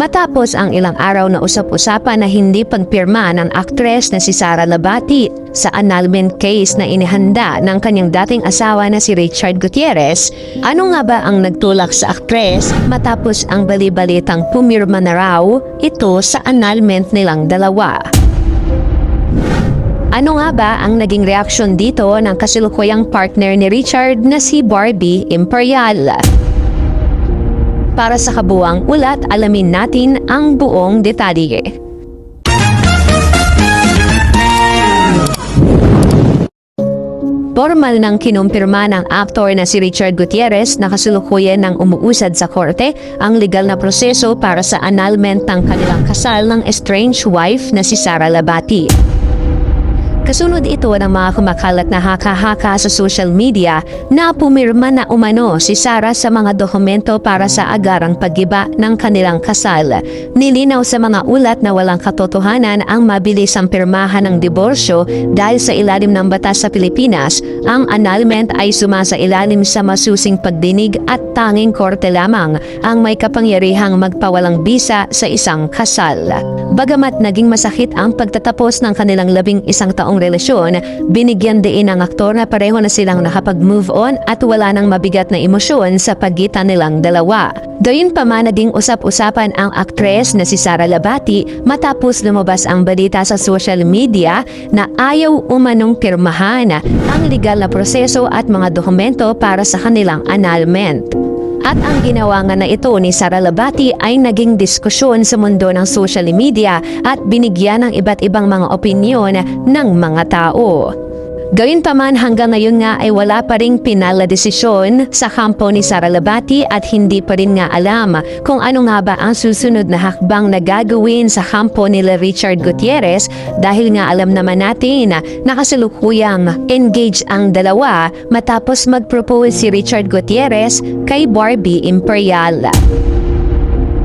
Matapos ang ilang araw na usap-usapan na hindi pagpirma ng aktres na si Sara Labati sa annulment case na inihanda ng kanyang dating asawa na si Richard Gutierrez, ano nga ba ang nagtulak sa aktres matapos ang bali-balitang pumirma na raw ito sa annulment nilang dalawa? Ano nga ba ang naging reaksyon dito ng kasalukuyang partner ni Richard na si Barbie Imperial? Para sa kabuuang ulat, alamin natin ang buong detalye. Formal nang kinumpirma ng aktor na si Richard Gutierrez na kasalukuyan ng umuusad sa korte ang legal na proseso para sa annulment ng kanilang kasal ng estranged wife na si Sara Labati. Kasunod ito ng mga kumakalat na haka-haka sa social media na pumirma na umano si Sara sa mga dokumento para sa agarang paggiba ng kanilang kasal. Nilinaw sa mga ulat na walang katotohanan ang mabilisang pirmahan ng diborsyo dahil sa ilalim ng batas sa Pilipinas, ang annulment ay sumasailalim sa masusing pagdinig at tanging korte lamang ang may kapangyarihang magpawalang bisa sa isang kasal. Bagamat naging masakit ang pagtatapos ng kanilang 11 taong relasyon, binigyan din ng aktor na pareho na silang nakapag-move on at wala nang mabigat na emosyon sa pagitan nilang dalawa. Gayunpaman, naging usap-usapan ang aktres na si Sara Labati matapos lumabas ang balita sa social media na ayaw umanong pirmahan ang legal na proseso at mga dokumento para sa kanilang annulment. At ang ginawa nga na ito ni Sara Labati ay naging diskusyon sa mundo ng social media at binigyan ng iba't ibang mga opinyon ng mga tao. Gayunpaman, hanggang ngayon nga ay wala pa ring pinal na desisyon sa kampo ni Sara Labati at hindi pa rin nga alam kung ano nga ba ang susunod na hakbang na gagawin sa kampo nila Richard Gutierrez dahil nga alam naman natin na kasalukuyang engaged ang dalawa matapos mag-propose si Richard Gutierrez kay Barbie Imperial.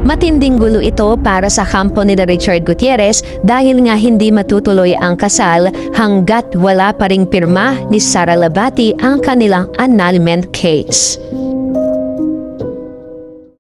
Matinding gulo ito para sa kampo ni Richard Gutierrez dahil nga hindi matutuloy ang kasal hanggat wala pa ring pirma ni Sara Labati ang kanilang annulment case.